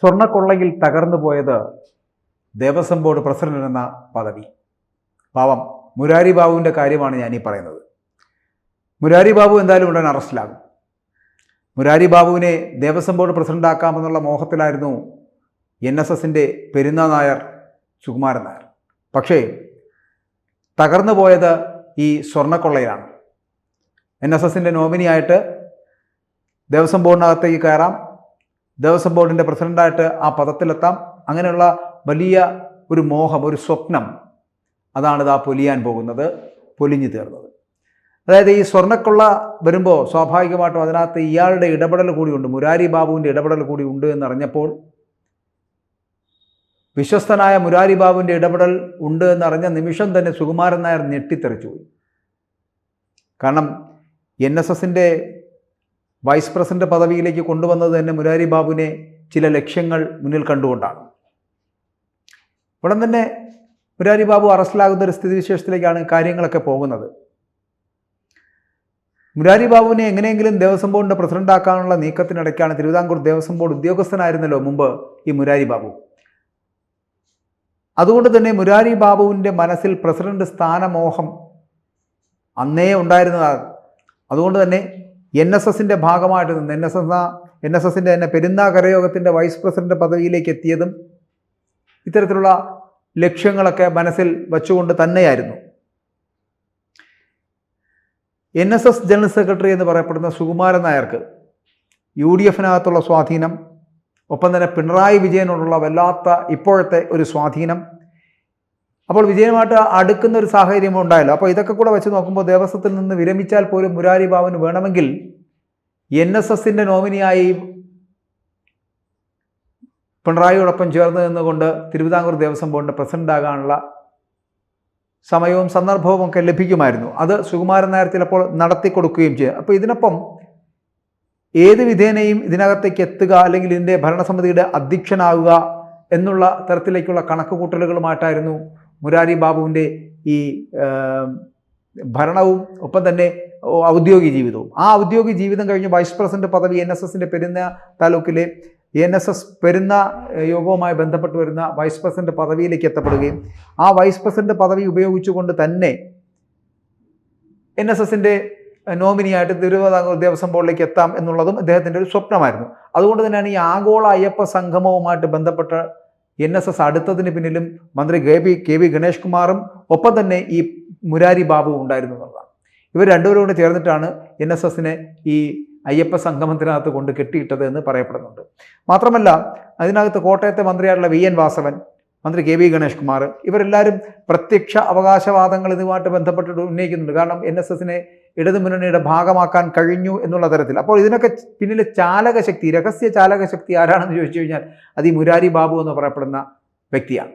സ്വർണ്ണക്കൊള്ളയിൽ തകർന്നു പോയത് Devaswom board president എന്ന പദവി. പാവം മുരാരി ബാബുവിൻ്റെ കാര്യമാണ് ഞാനീ പറയുന്നത്. മുരാരി ബാബു എന്തായാലും ഉടൻ അറസ്റ്റിലാകും. മുരാരി ബാബുവിനെ ദേവസ്വം ബോർഡ് പ്രസിഡന്റാക്കാമെന്നുള്ള മോഹത്തിലായിരുന്നു NSSൻ്റെ പെരുന്ന നായർ സുകുമാരൻ നായർ. പക്ഷേ തകർന്നു പോയത് ഈ സ്വർണ്ണക്കൊള്ളയിലാണ്. NSSൻ്റെ നോമിനിയായിട്ട് ദേവസ്വം ബോർഡിനകത്തേക്ക് കയറാം, ദേവസ്വം ബോർഡിൻ്റെ പ്രസിഡന്റായിട്ട് ആ പദത്തിലെത്താം. അങ്ങനെയുള്ള വലിയ ഒരു മോഹം, ഒരു സ്വപ്നം, അതാണ് ഇതാ പൊലിയാൻ പോകുന്നത്, പൊലിഞ്ഞു തീർന്നത്. അതായത് ഈ സ്വർണ്ണക്കൊള്ള വരുമ്പോൾ സ്വാഭാവികമായിട്ടും അതിനകത്ത് ഇയാളുടെ ഇടപെടൽ കൂടിയുണ്ട്, മുരാരി ബാബുവിൻ്റെ ഇടപെടൽ കൂടി ഉണ്ട് എന്നറിഞ്ഞപ്പോൾ, വിശ്വസ്തനായ മുരാരി ബാബുവിൻ്റെ ഇടപെടൽ ഉണ്ട് എന്നറിഞ്ഞ നിമിഷം തന്നെ സുകുമാരൻ നായർ ഞെട്ടിത്തെറിച്ചുപോയി. കാരണം NSSൻ്റെ വൈസ് പ്രസിഡന്റ് പദവിയിലേക്ക് കൊണ്ടുവന്നത് തന്നെ മുരാരി ബാബുവിനെ ചില ലക്ഷ്യങ്ങൾ മുന്നിൽ കണ്ടുകൊണ്ടാണ്. ഉടൻ തന്നെ മുരാരി ബാബു അറസ്റ്റിലാകുന്ന ഒരു സ്ഥിതിവിശേഷത്തിലേക്കാണ് കാര്യങ്ങളൊക്കെ പോകുന്നത്. മുരാരി ബാബുവിനെ എങ്ങനെയെങ്കിലും ദേവസ്വം ബോർഡിൻ്റെ പ്രസിഡന്റാക്കാനുള്ള നീക്കത്തിനിടയ്ക്കാണ്, തിരുവിതാംകൂർ ദേവസ്വം ബോർഡ് ഉദ്യോഗസ്ഥനായിരുന്നല്ലോ മുമ്പ് ഈ മുരാരി ബാബു. അതുകൊണ്ട് തന്നെ മുരാരി ബാബുവിൻ്റെ മനസ്സിൽ പ്രസിഡന്റ് സ്ഥാനമോഹം അന്നേ ഉണ്ടായിരുന്നതാണ്. അതുകൊണ്ട് തന്നെ NSSൻ്റെ ഭാഗമായിട്ട് നിന്ന് NSSൻ്റെ തന്നെ പെരുന്ന കരയോഗത്തിൻ്റെ വൈസ് പ്രസിഡന്റ് പദവിയിലേക്ക് എത്തിയതും ഇത്തരത്തിലുള്ള ലക്ഷ്യങ്ങളൊക്കെ മനസ്സിൽ വച്ചുകൊണ്ട് തന്നെയായിരുന്നു. NSS ജനറൽ സെക്രട്ടറി എന്ന് പറയപ്പെടുന്ന സുകുമാരൻ നായർക്ക് UDFനകത്തുള്ള സ്വാധീനം, ഒപ്പം തന്നെ പിണറായി വിജയനോടുള്ള വല്ലാത്ത ഇപ്പോഴത്തെ ഒരു സ്വാധീനം, അപ്പോൾ വിജയനുമായിട്ട് അടുക്കുന്ന ഒരു സാഹചര്യം ഉണ്ടായല്ലോ. അപ്പോൾ ഇതൊക്കെ കൂടെ വെച്ച് നോക്കുമ്പോൾ ദേവസ്വത്തിൽ നിന്ന് വിരമിച്ചാൽ പോലും മുരാരി ബാബുവിന് വേണമെങ്കിൽ NSSൻ്റെ നോമിനിയായി പിണറായിയോടൊപ്പം ചേർന്ന് നിന്നുകൊണ്ട് തിരുവിതാംകൂർ ദേവസ്വം ബോർഡിൻ്റെ പ്രസിഡന്റാകാനുള്ള സമയവും സന്ദർഭവും ഒക്കെ ലഭിക്കുമായിരുന്നു. അത് സുകുമാരൻ നായർ ചിലപ്പോൾ നടത്തിക്കൊടുക്കുകയും ചെയ്യും. അപ്പോൾ ഇതിനൊപ്പം ഏത് വിധേനയും ഇതിനകത്തേക്ക് എത്തുക, അല്ലെങ്കിൽ ഇതിൻ്റെ ഭരണസമിതിയുടെ അധ്യക്ഷനാവുക എന്നുള്ള തരത്തിലേക്കുള്ള കണക്കുകൂട്ടലുകളുമായിട്ടായിരുന്നു മുരാരി ബാബുവിൻ്റെ ഈ ഭരണവും ഒപ്പം തന്നെ ഔദ്യോഗിക ജീവിതവും. ആ ഔദ്യോഗിക ജീവിതം കഴിഞ്ഞ് വൈസ് പ്രസിഡന്റ് പദവി NSSൻ്റെ പെരുന്ന താലൂക്കിലെ NSS പെരുന്ന യോഗവുമായി ബന്ധപ്പെട്ട് വരുന്ന വൈസ് പ്രസിഡന്റ് പദവിയിലേക്ക് എത്തപ്പെടുകയും ആ വൈസ് പ്രസിഡന്റ് പദവി ഉപയോഗിച്ചുകൊണ്ട് തന്നെ NSSൻ്റെ നോമിനിയായിട്ട് തിരുവിതാംകൂർ ദേവസ്വം ബോർഡിലേക്ക് എത്താം എന്നുള്ളതും അദ്ദേഹത്തിൻ്റെ ഒരു സ്വപ്നമായിരുന്നു. അതുകൊണ്ട് തന്നെയാണ് ഈ ആഗോള അയ്യപ്പ സംഗമവുമായിട്ട് ബന്ധപ്പെട്ട് NSS അടുത്തതിന് പിന്നിലും മന്ത്രി KV ഗണേഷ് കുമാറും ഒപ്പം തന്നെ ഈ മുരാരി ബാബു ഉണ്ടായിരുന്നു എന്നുള്ളതാണ്. ഇവർ രണ്ടുപേരും കൂടെ ചേർന്നിട്ടാണ് NSSനെ ഈ അയ്യപ്പ സംഗമത്തിനകത്ത് കൊണ്ട് കെട്ടിയിട്ടത് എന്ന് പറയപ്പെടുന്നുണ്ട്. മാത്രമല്ല അതിനകത്ത് കോട്ടയത്തെ മന്ത്രിയായിട്ടുള്ള VN വാസവൻ, മന്ത്രി KV ഗണേഷ് കുമാർ, ഇവരെല്ലാവരും പ്രത്യക്ഷ അവകാശവാദങ്ങൾ ഇതുമായിട്ട് ബന്ധപ്പെട്ടിട്ട് ഉന്നയിക്കുന്നുണ്ട്. കാരണം NSSനെ ഇടതുമുന്നണിയുടെ ഭാഗമാക്കാൻ കഴിഞ്ഞു എന്നുള്ള തരത്തിൽ. അപ്പോൾ ഇതിനൊക്കെ പിന്നിലെ ചാലകശക്തി, രഹസ്യ ചാലകശക്തി ആരാണെന്ന് ചോദിച്ചു കഴിഞ്ഞാൽ അത് ഈ മുരാരി ബാബു എന്ന് പറയപ്പെടുന്ന വ്യക്തിയാണ്.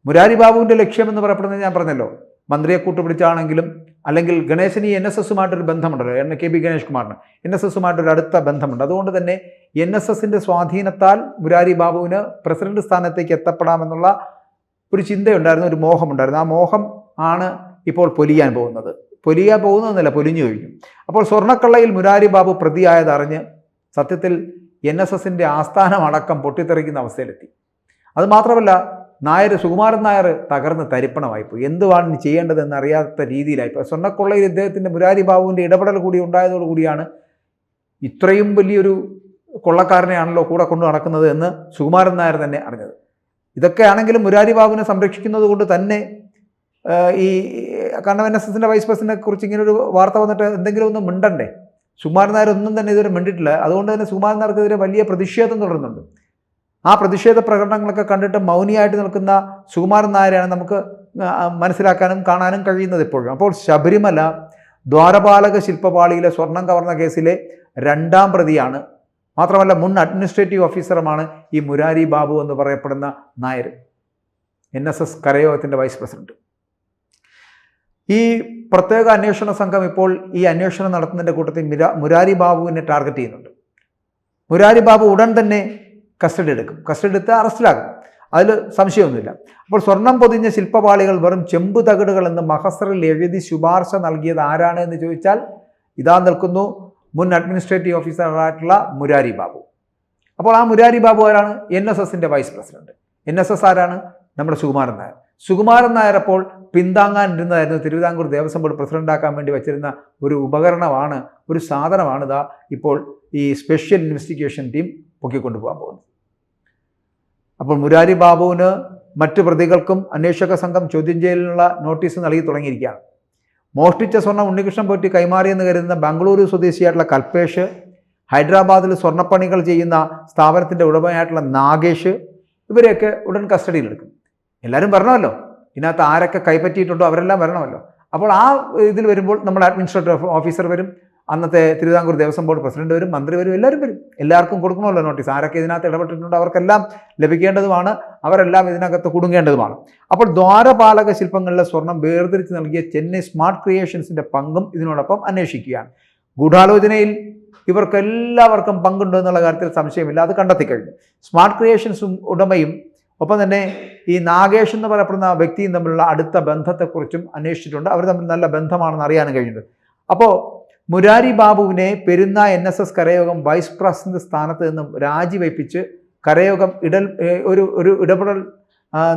മുരാരി ബാബുവിൻ്റെ ലക്ഷ്യം എന്ന് പറയപ്പെടുന്നത് ഞാൻ പറഞ്ഞല്ലോ, മന്ത്രിയെ കൂട്ടുപിടിച്ചാണെങ്കിലും അല്ലെങ്കിൽ ഗണേശന് ഈ NSSുമായിട്ടൊരു ബന്ധമുണ്ടല്ലോ, KV ഗണേഷ് കുമാറിന് NSSുമായിട്ടൊരു അടുത്ത ബന്ധമുണ്ട്. അതുകൊണ്ട് തന്നെ NSSൻ്റെ സ്വാധീനത്താൽ മുരാരി ബാബുവിന് പ്രസിഡന്റ് സ്ഥാനത്തേക്ക് എത്തപ്പെടാമെന്നുള്ള ഒരു ചിന്തയുണ്ടായിരുന്നു, ഒരു മോഹമുണ്ടായിരുന്നു. ആ മോഹം ആണ് ഇപ്പോൾ പൊലിയാൻ പോകുന്നത്. പൊലിയാൻ പോകുന്നതെന്നല്ല, പൊലിഞ്ഞു കഴിഞ്ഞു. അപ്പോൾ സ്വർണ്ണക്കള്ളയിൽ മുരാരി ബാബു പ്രതിയായതറിഞ്ഞ് സത്യത്തിൽ NSSൻ്റെ ആസ്ഥാനം അടക്കം പൊട്ടിത്തെറിക്കുന്ന അവസ്ഥയിലെത്തി. അതുമാത്രമല്ല സുകുമാരൻ നായർ തകർന്ന് തരിപ്പണമായിപ്പോയി. എന്തുവാണ് ഇനി ചെയ്യേണ്ടതെന്ന് അറിയാത്ത രീതിയിലായിപ്പോയി. സ്വർണ്ണക്കൊള്ളയിൽ ഇദ്ദേഹത്തിൻ്റെ മുരാരി ബാബുവിൻ്റെ ഇടപെടൽ കൂടി ഉണ്ടായതോടുകൂടിയാണ് ഇത്രയും വലിയൊരു കൊള്ളക്കാരനെയാണല്ലോ കൂടെ കൊണ്ടു നടക്കുന്നത് എന്ന് സുകുമാരൻ നായർ തന്നെ അറിഞ്ഞത്. ഇതൊക്കെയാണെങ്കിലും മുരാരി ബാബുവിനെ സംരക്ഷിക്കുന്നത് കൊണ്ട് തന്നെ ഈ കാരണം NSSൻ്റെ വൈസ് പ്രസിഡന്റിനെ കുറിച്ച് ഇങ്ങനൊരു വാർത്ത വന്നിട്ട് എന്തെങ്കിലും ഒന്ന് മിണ്ടണ്ടേ. സുകുമാരൻ നായർ ഒന്നും തന്നെ ഇതുവരെ മിണ്ടിട്ടില്ല. അതുകൊണ്ട് തന്നെ സുകുമാരൻ നായർക്കെതിരെ വലിയ പ്രതിഷേധം തുടരുന്നുണ്ട്. ആ പ്രതിഷേധ പ്രകടനങ്ങളൊക്കെ കണ്ടിട്ട് മൗനിയായിട്ട് നിൽക്കുന്ന സുകുമാരൻ നായരെയാണ് നമുക്ക് മനസ്സിലാക്കാനും കാണാനും കഴിയുന്നത് ഇപ്പോഴും. അപ്പോൾ ശബരിമല ദ്വാരപാലക ശില്പപാളിയിലെ സ്വർണം കവർന്ന കേസിലെ 2ാം പ്രതിയാണ്. മാത്രമല്ല മുൻ അഡ്മിനിസ്ട്രേറ്റീവ് ഓഫീസറുമാണ് ഈ മുരാരി ബാബു എന്ന് പറയപ്പെടുന്ന നായർ, NSS കരയോഗത്തിൻ്റെ വൈസ് പ്രസിഡന്റ്. ഈ പ്രത്യേക അന്വേഷണ സംഘം ഇപ്പോൾ ഈ അന്വേഷണം നടത്തുന്നതിൻ്റെ കൂട്ടത്തിൽ മുരാരി ബാബുവിനെ ടാർഗറ്റ് ചെയ്യുന്നുണ്ട്. മുരാരി ബാബു ഉടൻ തന്നെ കസ്റ്റഡി എടുത്ത് അറസ്റ്റിലാകും, അതിൽ സംശയമൊന്നുമില്ല. അപ്പോൾ സ്വർണം പൊതിഞ്ഞ ശില്പപാളികൾ വെറും ചെമ്പ് തകിടുകൾ എന്ന് മഹസറിൽ എഴുതി ശുപാർശ നൽകിയത് ആരാണ് എന്ന് ചോദിച്ചാൽ ഇതാ നിൽക്കുന്നു മുൻ അഡ്മിനിസ്ട്രേറ്റീവ് ഓഫീസറായിട്ടുള്ള മുരാരി ബാബു. അപ്പോൾ ആ മുരാരി ബാബു ആരാണ്? NSSന്റെ വൈസ് പ്രസിഡന്റ്. NSS ആരാണ്? നമ്മുടെ സുകുമാരൻ നായർ. സുകുമാരൻ നായർ അപ്പോൾ പിന്താങ്ങാനിരുന്നതായിരുന്നു തിരുവിതാംകൂർ ദേവസ്വം ബോർഡ് പ്രസിഡന്റാക്കാൻ വേണ്ടി വച്ചിരുന്ന ഒരു ഉപകരണമാണ്, ഒരു സാധനമാണ് ഇതാ ഇപ്പോൾ ഈ സ്പെഷ്യൽ ഇൻവെസ്റ്റിഗേഷൻ ടീം പൊക്കിക്കൊണ്ടുപോകാൻ പോകുന്നത്. അപ്പോൾ മുരാരി ബാബുവിന് മറ്റു പ്രതികൾക്കും അന്വേഷക സംഘം ചോദ്യം ചെയ്യലിനുള്ള നോട്ടീസ് നൽകി തുടങ്ങിയിരിക്കുകയാണ്. മോഷ്ടിച്ച സ്വർണ്ണം ഉണ്ണികൃഷ്ണൻ പോറ്റി കൈമാറിയെന്ന് കരുതുന്ന ബംഗളൂരു സ്വദേശിയായിട്ടുള്ള കൽപേഷ്, ഹൈദരാബാദിൽ സ്വർണ്ണപ്പണികൾ ചെയ്യുന്ന സ്ഥാപനത്തിൻ്റെ ഉടമയായിട്ടുള്ള നാഗേഷ്, ഇവരെയൊക്കെ ഉടൻ കസ്റ്റഡിയിലെടുക്കും. എല്ലാവരും വരണമല്ലോ, ഇതിനകത്ത് ആരൊക്കെ കൈപ്പറ്റിയിട്ടുണ്ടോ അവരെല്ലാം വരണമല്ലോ. അപ്പോൾ ആ ഇതിൽ വരുമ്പോൾ നമ്മുടെ അഡ്മിനിസ്ട്രേറ്റീവ് ഓഫീസർ വരും, അന്നത്തെ തിരുവിതാംകൂർ ദേവസ്വം ബോർഡ് പ്രസിഡന്റ് വരും, മന്ത്രി വരും, എല്ലാവരും വരും. എല്ലാവർക്കും കൊടുക്കണമല്ലോ നോട്ടീസ്. ആരൊക്കെ ഇതിനകത്ത് ഇടപെട്ടിട്ടുണ്ടോ അവർക്കെല്ലാം ലഭിക്കേണ്ടതുമാണ്, അവരെല്ലാം ഇതിനകത്ത് കുടുങ്ങേണ്ടതുമാണ്. അപ്പോൾ ദ്വാരപാലക ശില്പങ്ങളിലെ സ്വർണം വേർതിരിച്ച് നൽകിയ ചെന്നൈ സ്മാർട്ട് ക്രിയേഷൻസിന്റെ പങ്കും ഇതിനോടൊപ്പം അന്വേഷിക്കുകയാണ്. ഗൂഢാലോചനയിൽ ഇവർക്കെല്ലാവർക്കും പങ്കുണ്ടോ എന്നുള്ള കാര്യത്തിൽ സംശയമില്ല, അത് കണ്ടെത്തിക്കഴിഞ്ഞു. സ്മാർട്ട് ക്രിയേഷൻസും ഉടമയും ഒപ്പം തന്നെ ഈ നാഗേഷ് എന്ന് പറയപ്പെടുന്ന വ്യക്തിയും തമ്മിലുള്ള അടുത്ത ബന്ധത്തെക്കുറിച്ചും അന്വേഷിച്ചിട്ടുണ്ട്. അവർ തമ്മിൽ നല്ല ബന്ധമാണെന്ന് അറിയാനും കഴിഞ്ഞിട്ടുണ്ട്. അപ്പോൾ മുരാരി ബാബുവിനെ പെരുന്ന NSS കരയോഗം വൈസ് പ്രസിഡന്റ് സ്ഥാനത്ത് നിന്നും രാജിവയ്പ്പിച്ച് കരയോഗം ഒരു ഇടപെടൽ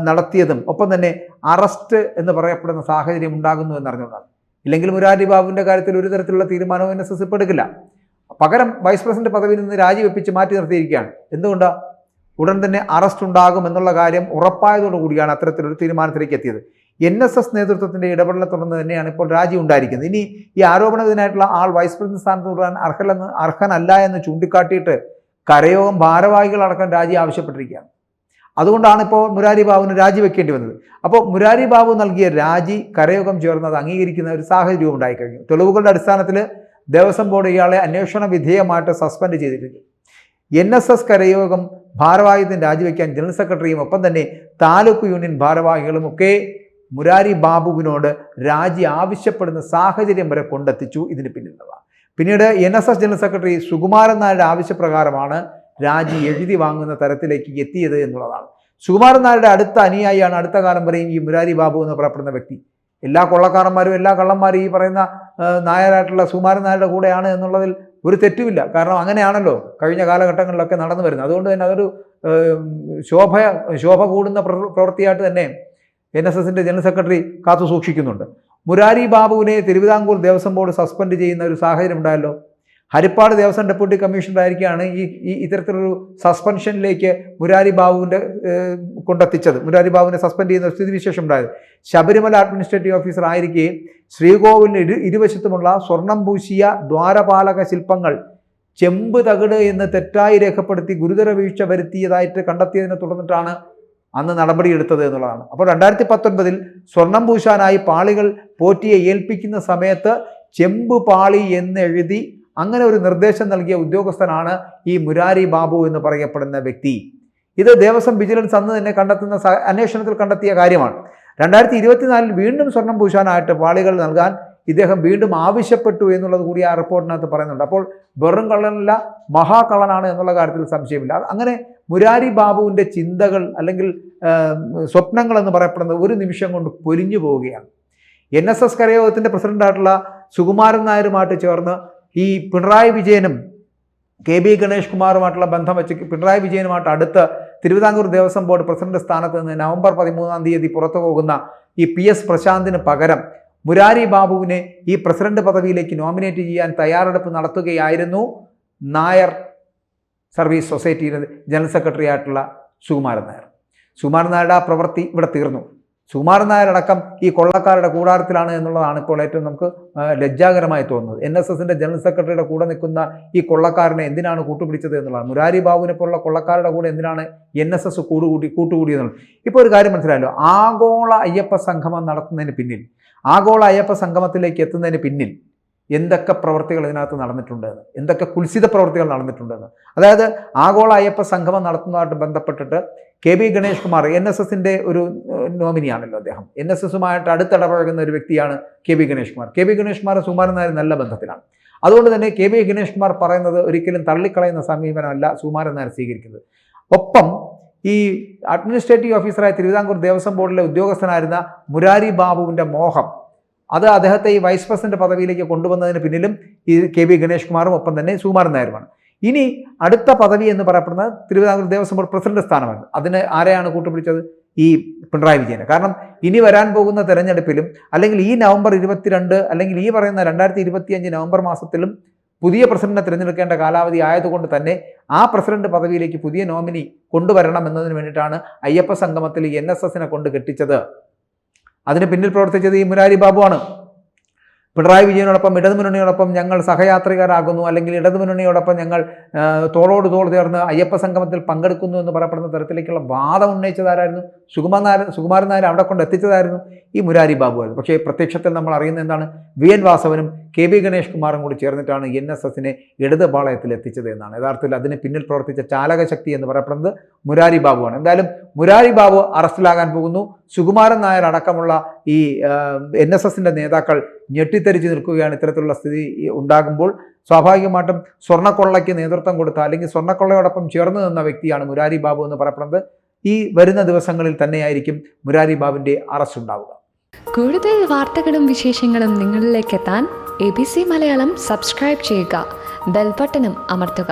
നടത്തിയതും ഒപ്പം തന്നെ അറസ്റ്റ് എന്ന് പറയപ്പെടുന്ന സാഹചര്യം ഉണ്ടാകുന്നു എന്നറിഞ്ഞുകൊണ്ടാണ്. ഇല്ലെങ്കിൽ മുരാരി ബാബുവിൻ്റെ കാര്യത്തിൽ ഒരു തരത്തിലുള്ള തീരുമാനവും NSS ഇപ്പോൾ എടുക്കില്ല. പകരം വൈസ് പ്രസിഡന്റ് പദവിയിൽ നിന്ന് രാജിവെപ്പിച്ച് മാറ്റി നിർത്തിയിരിക്കുകയാണ്. എന്തുകൊണ്ടാണ്? ഉടൻ തന്നെ അറസ്റ്റ് ഉണ്ടാകും എന്നുള്ള കാര്യം ഉറപ്പായതോടുകൂടിയാണ് അത്തരത്തിലൊരു തീരുമാനത്തിലേക്ക് എത്തിയത്. NSS നേതൃത്വത്തിൻ്റെ ഇടപെടലെ തുടർന്ന് തന്നെയാണ് ഇപ്പോൾ രാജി ഉണ്ടായിരിക്കുന്നത്. ഇനി ഈ ആരോപണത്തിനായിട്ടുള്ള ആൾ വൈസ് പ്രസിഡന്റ് സ്ഥാനത്ത് തുടരാൻ അർഹനല്ല എന്ന് ചൂണ്ടിക്കാട്ടിയിട്ട് കരയോഗം ഭാരവാഹികളടക്കം രാജി ആവശ്യപ്പെട്ടിരിക്കുകയാണ്. അതുകൊണ്ടാണ് ഇപ്പോൾ മുരാരി ബാബുവിന് രാജിവെക്കേണ്ടി വന്നത്. അപ്പോൾ മുരാരി ബാബു നൽകിയ രാജി കരയോഗം ചേർന്ന് അത് അംഗീകരിക്കുന്ന ഒരു സാഹചര്യവും ഉണ്ടായിക്കഴിഞ്ഞു. തെളിവുകളുടെ അടിസ്ഥാനത്തിൽ ദേവസ്വം ബോർഡ് ഇയാളെ അന്വേഷണ വിധേയമായിട്ട് സസ്പെൻഡ് ചെയ്തിട്ടുണ്ട്. NSS കരയോഗം ഭാരവാഹിത്വം രാജിവെക്കാൻ ജനറൽ സെക്രട്ടറിയും ഒപ്പം തന്നെ താലൂക്ക് യൂണിയൻ ഭാരവാഹികളും ഒക്കെ മുരാരി ബാബുവിനോട് രാജി ആവശ്യപ്പെടുന്ന സാഹചര്യം വരെ കൊണ്ടെത്തിച്ചു ഇതിന് പിന്നിലുള്ളതാണ്. പിന്നീട് NSS ജനറൽ സെക്രട്ടറി സുകുമാരൻ നായരുടെ ആവശ്യപ്രകാരമാണ് രാജി എഴുതി വാങ്ങുന്ന തരത്തിലേക്ക് എത്തിയത് എന്നുള്ളതാണ്. സുകുമാരൻ നായരുടെ അടുത്ത അനുയായിയാണ് അടുത്ത കാലം വരെയും ഈ മുരാരി ബാബു എന്ന് പറയപ്പെടുന്ന വ്യക്തി. എല്ലാ കൊള്ളക്കാരന്മാരും എല്ലാ കള്ളന്മാരും ഈ പറയുന്ന നായരായിട്ടുള്ള സുകുമാരൻ നായരുടെ കൂടെയാണ് എന്നുള്ളതിൽ ഒരു തെറ്റുമില്ല. കാരണം അങ്ങനെയാണല്ലോ കഴിഞ്ഞ കാലഘട്ടങ്ങളിലൊക്കെ നടന്നു വരുന്നത്. അതുകൊണ്ട് തന്നെ അതൊരു ശോഭ കൂടുന്ന പ്രവൃത്തിയായിട്ട് തന്നെ NSSന്റെ ജനറൽ സെക്രട്ടറി കാത്തു സൂക്ഷിക്കുന്നുണ്ട്. മുരാരി ബാബുവിനെ തിരുവിതാംകൂർ ദേവസ്വം ബോർഡ് സസ്പെൻഡ് ചെയ്യുന്ന ഒരു സാഹചര്യം ഉണ്ടായല്ലോ. ഹരിപ്പാട് ദേവസ്വം ഡെപ്യൂട്ടി കമ്മീഷണറായിരിക്കുകയാണ് ഇത്തരത്തിലൊരു സസ്പെൻഷനിലേക്ക് മുരാരി ബാബുവിൻ്റെ കൊണ്ടെത്തിച്ചത്. മുരാരി ബാബുവിനെ സസ്പെൻഡ് ചെയ്യുന്ന സ്ഥിതിവിശേഷം ഉണ്ടായത്. ശബരിമല അഡ്മിനിസ്ട്രേറ്റീവ് ഓഫീസർ ആയിരിക്കെ ശ്രീകോവിലിന് ഇരുവശത്തുമുള്ള സ്വർണം പൂശിയ ദ്വാരപാലക ശില്പങ്ങൾ ചെമ്പ് തകിട് എന്ന് തെറ്റായി രേഖപ്പെടുത്തി ഗുരുതര വീഴ്ച വരുത്തിയതായിട്ട് കണ്ടെത്തിയതിനെ തുടർന്നിട്ടാണ് അന്ന് നടപടിയെടുത്തത് എന്നുള്ളതാണ്. അപ്പോൾ 2019 സ്വർണം പൂശാനായി പാളികൾ പോറ്റിയെ ഏൽപ്പിക്കുന്ന സമയത്ത് ചെമ്പ് പാളി എന്നെഴുതി അങ്ങനെ ഒരു നിർദ്ദേശം നൽകിയ ഉദ്യോഗസ്ഥനാണ് ഈ മുരാരി ബാബു എന്ന് പറയപ്പെടുന്ന വ്യക്തി. ഇത് ദേവസ്വം വിജിലൻസ് അന്ന് തന്നെ അന്വേഷണത്തിൽ കണ്ടെത്തിയ കാര്യമാണ്. 2024 വീണ്ടും സ്വർണം പൂശാനായിട്ട് പാളികൾ നൽകാൻ ഇദ്ദേഹം വീണ്ടും ആവശ്യപ്പെട്ടു എന്നുള്ളത് കൂടി ആ റിപ്പോർട്ടിനകത്ത് പറയുന്നുണ്ട്. അപ്പോൾ വെറും കള്ളനല്ല, മഹാകള്ളനാണ് എന്നുള്ള കാര്യത്തിൽ സംശയമില്ല. അങ്ങനെ മുരാരി ബാബുവിൻ്റെ ചിന്തകൾ അല്ലെങ്കിൽ സ്വപ്നങ്ങൾ എന്ന് പറയപ്പെടുന്നത് ഒരു നിമിഷം കൊണ്ട് പൊലിഞ്ഞു പോവുകയാണ്. NSS കരയോഗത്തിൻ്റെ പ്രസിഡന്റായിട്ടുള്ള സുകുമാരൻ നായരുമായിട്ട് ചേർന്ന് ഈ പിണറായി വിജയനും KB ഗണേഷ് കുമാറുമായിട്ടുള്ള ബന്ധം വെച്ച് പിണറായി വിജയനുമായിട്ട് അടുത്ത് തിരുവിതാംകൂർ ദേവസ്വം ബോർഡ് പ്രസിഡന്റ് സ്ഥാനത്ത് നിന്ന് നവംബർ 13 പുറത്തു പോകുന്ന ഈ PS പ്രശാന്തിന് പകരം മുരാരി ബാബുവിനെ ഈ പ്രസിഡന്റ് പദവിയിലേക്ക് നോമിനേറ്റ് ചെയ്യാൻ തയ്യാറെടുപ്പ് നടത്തുകയായിരുന്നു നായർ സർവീസ് സൊസൈറ്റിയുടെ ജനറൽ സെക്രട്ടറി ആയിട്ടുള്ള സുകുമാരൻ നായർ. സുകുമാരൻ നായരുടെ ആ പ്രവൃത്തി ഇവിടെ തീർന്നു. സുകുമാരൻ നായരടക്കം ഈ കൊള്ളക്കാരുടെ കൂടാരത്തിലാണ് എന്നുള്ളതാണ് ഇപ്പോൾ ഏറ്റവും നമുക്ക് ലജ്ജാകരമായി തോന്നുന്നത്. NSSന്റെ ജനറൽ സെക്രട്ടറിയുടെ കൂടെ നിൽക്കുന്ന ഈ കൊള്ളക്കാരനെ എന്തിനാണ് കൂട്ടുപിടിച്ചത് എന്നുള്ളതാണ്. മുരാരി ബാബുവിനെ പോലുള്ള കൊള്ളക്കാരുടെ കൂടെ എന്തിനാണ് NSS കൂട്ടുകൂടിയെന്നുള്ളത്. ഇപ്പോൾ ഒരു കാര്യം മനസ്സിലായല്ലോ, ആഗോള അയ്യപ്പ സംഗമം നടത്തുന്നതിന് പിന്നിൽ, ആഗോള അയ്യപ്പ സംഗമത്തിലേക്ക് എത്തുന്നതിന് പിന്നിൽ എന്തൊക്കെ പ്രവർത്തികൾ ഇതിനകത്ത് നടന്നിട്ടുണ്ടെന്ന്, എന്തൊക്കെ കുൽസിത പ്രവർത്തികൾ നടന്നിട്ടുണ്ടെന്ന്. അതായത് ആഗോള അയ്യപ്പ സംഗമം നടത്തുന്നതുമായിട്ട് ബന്ധപ്പെട്ടിട്ട് KB ഗണേഷ് കുമാർ NSSന്റെ ഒരു നോമിനിയാണല്ലോ അദ്ദേഹം. NSSുമായിട്ട് അടുത്തിടപഴകുന്ന ഒരു വ്യക്തിയാണ് KB ഗണേഷ് കുമാർ. KB ഗണേഷ് കുമാർ സുകുമാരൻ നായർ നല്ല ബന്ധത്തിലാണ്. അതുകൊണ്ട് തന്നെ KB ഗണേഷ് കുമാർ പറയുന്നത് ഒരിക്കലും തള്ളിക്കളയുന്ന സമീപനമല്ല സുകുമാരൻ നായർ സ്വീകരിക്കുന്നത്. ഒപ്പം ഈ അഡ്മിനിസ്ട്രേറ്റീവ് ഓഫീസറായ തിരുവിതാംകൂർ ദേവസ്വം ബോർഡിലെ ഉദ്യോഗസ്ഥനായിരുന്ന മുരാരി ബാബുവിൻ്റെ മോഹം, അത് അദ്ദേഹത്തെ ഈ വൈസ് പ്രസിഡന്റ് പദവിയിലേക്ക് കൊണ്ടുവന്നതിന് പിന്നിലും ഈ KB ഗണേഷ് കുമാറും ഒപ്പം തന്നെ സുകുമാരൻ നായരുമാണ്. ഇനി അടുത്ത പദവി എന്ന് പറയപ്പെടുന്നത് തിരുവിതാംകൂർ ദേവസ്വം ബോർഡ് പ്രസിഡന്റ് സ്ഥാനമായിരുന്നു. അതിന് ആരെയാണ് കൂട്ടുപിടിച്ചത്? ഈ പിണറായി വിജയനെ. കാരണം ഇനി വരാൻ പോകുന്ന തെരഞ്ഞെടുപ്പിലും അല്ലെങ്കിൽ ഈ നവംബർ 22 അല്ലെങ്കിൽ ഈ പറയുന്ന 2025 നവംബർ മാസത്തിലും പുതിയ പ്രസിഡന്റിനെ തിരഞ്ഞെടുക്കേണ്ട കാലാവധി ആയതുകൊണ്ട് തന്നെ ആ പ്രസിഡന്റ് പദവിയിലേക്ക് പുതിയ നോമിനി കൊണ്ടുവരണം എന്നതിന് വേണ്ടിയിട്ടാണ് അയ്യപ്പ സംഗമത്തിൽ NSSനെ കൊണ്ട് കെട്ടിച്ചത്. അതിന് പിന്നിൽ പ്രവർത്തിച്ചത് ഈ മുരാരി ബാബുവാണ്. പിണറായി വിജയനോടൊപ്പം ഇടതുമുന്നണിയോടൊപ്പം ഞങ്ങൾ സഹയാത്രികരാകുന്നു, അല്ലെങ്കിൽ ഇടതുമുന്നണിയോടൊപ്പം ഞങ്ങൾ തോളോട് തോൾ ചേർന്ന് അയ്യപ്പ സംഗമത്തിൽ പങ്കെടുക്കുന്നു എന്ന് പറയപ്പെടുന്ന തരത്തിലേക്കുള്ള വാദം ഉന്നയിച്ചതാരായിരുന്നു? സുകുമാരൻ നായർ അവിടെ കൊണ്ട് എത്തിച്ചതായിരുന്നു ഈ മുരാരി ബാബു ആയിരുന്നു. പക്ഷേ പ്രത്യക്ഷത്തിൽ നമ്മൾ അറിയുന്നത് എന്താണ്? VN വാസവനും KB ഗണേഷ് കുമാറും കൂടി ചേർന്നിട്ടാണ് NSSനെ ഇടത് പാളയത്തിൽ എത്തിച്ചത് എന്നാണ്. യഥാർത്ഥത്തിൽ അതിന് പിന്നിൽ പ്രവർത്തിച്ച ചാലകശക്തി എന്ന് പറയപ്പെടുന്നത് മുരാരി ബാബുവാണ്. എന്തായാലും മുരാരി ബാബു അറസ്റ്റിലാകാൻ പോകുന്നു. സുകുമാരൻ നായർ അടക്കമുള്ള ഈ NSSന്റെ നേതാക്കൾ ഞെട്ടിത്തെരിച്ച് നിൽക്കുകയാണ്. ഇത്തരത്തിലുള്ള സ്ഥിതി ഉണ്ടാകുമ്പോൾ സ്വാഭാവികമായിട്ടും സ്വർണ്ണക്കൊള്ളയ്ക്ക് നേതൃത്വം കൊടുത്ത അല്ലെങ്കിൽ സ്വർണ്ണക്കൊള്ളയോടൊപ്പം ചേർന്ന് നിന്ന വ്യക്തിയാണ് മുരാരി ബാബു എന്ന് പറയപ്പെടുന്നത്. ഈ വരുന്ന ദിവസങ്ങളിൽ തന്നെയായിരിക്കും മുരാരി ബാബുവിൻ്റെ അറസ്റ്റ് ഉണ്ടാവുക. കൂടുതൽ വാർത്തകളും വിശേഷങ്ങളും നിങ്ങളിലേക്ക് എത്താൻ ABC മലയാളം സബ്സ്ക്രൈബ് ചെയ്യുക, ബെൽ ബട്ടണും അമർത്തുക.